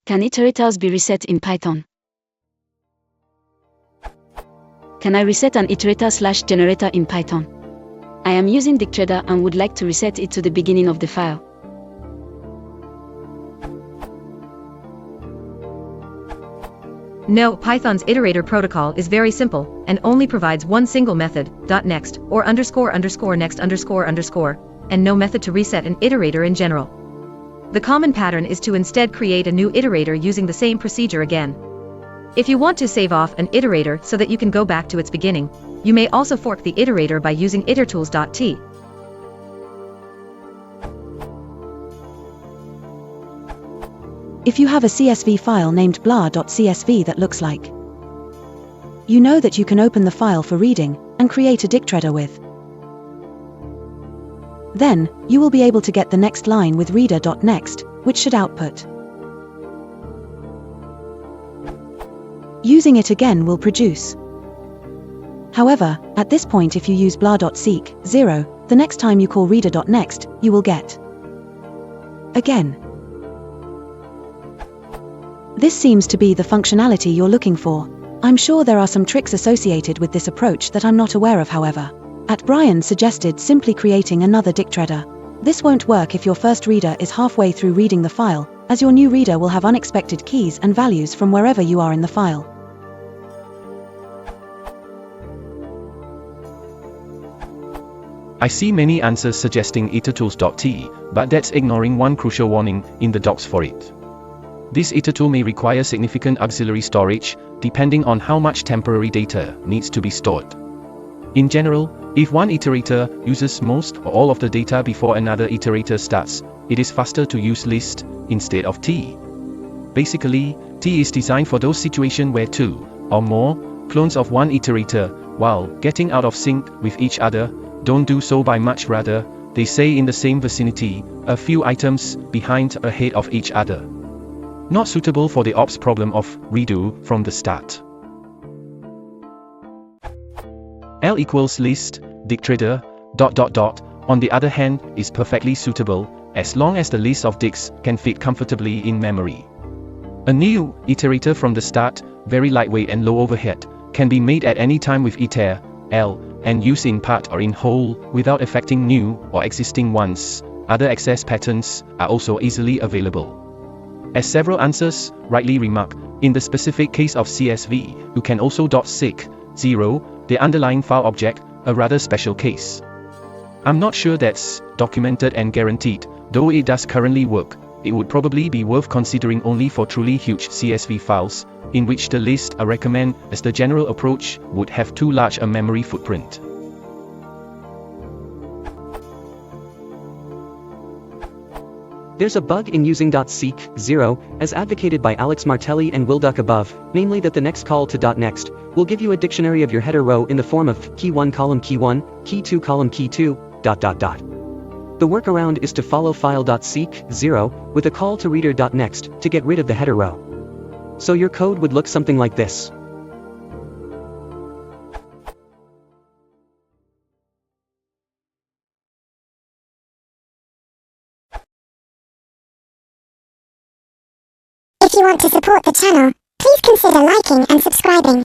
Can iterators be reset in Python? Can I reset an iterator/generator in Python? I am using iterator and would like to reset it to the beginning of the file. No, Python's iterator protocol is very simple and only provides one single method, .next, or __next__, and no method to reset an iterator in general. The common pattern is to instead create a new iterator using the same procedure again. If you want to save off an iterator so that you can go back to its beginning, you may also fork the iterator by using itertools.t. If you have a CSV file named blah.csv that looks like, you know that you can open the file for reading and create a iterator with. Then, you will be able to get the next line with reader.next, which should output. Using it again will produce. However, at this point if you use blah.seek 0, the next time you call reader.next, you will get again. This seems to be the functionality you're looking for. I'm sure there are some tricks associated with this approach that I'm not aware of, however. Brian suggested simply creating another iterator. This won't work if your first reader is halfway through reading the file, as your new reader will have unexpected keys and values from wherever you are in the file. I see many answers suggesting itertools.t, but that's ignoring one crucial warning in the docs for it. This itertool may require significant auxiliary storage, depending on how much temporary data needs to be stored. In general, if one iterator uses most or all of the data before another iterator starts, it is faster to use list instead of t. Basically, t is designed for those situations where two or more clones of one iterator, while getting out of sync with each other, don't do so by much, rather, they say in the same vicinity, a few items behind or ahead of each other. Not suitable for the ops problem of redo from the start. L equals list, iterator, ... on the other hand, is perfectly suitable, as long as the list of dicts can fit comfortably in memory. A new iterator from the start, very lightweight and low overhead, can be made at any time with iter, L, and used in part or in whole, without affecting new or existing ones. Other access patterns are also easily available. As several answers rightly remark, in the specific case of CSV, you can also .seek 0, the underlying file object, a rather special case. I'm not sure that's documented and guaranteed, though it does currently work. It would probably be worth considering only for truly huge CSV files, in which the list I recommend as the general approach would have too large a memory footprint. There's a bug in using .seek 0, as advocated by Alex Martelli and Will Duck above, namely that the next call to .next will give you a dictionary of your header row in the form of key 1 column key 1, key 2 column key 2, ... The workaround is to follow file.seek 0 with a call to reader.next to get rid of the header row. So your code would look something like this. If you want to support the channel, please consider liking and subscribing.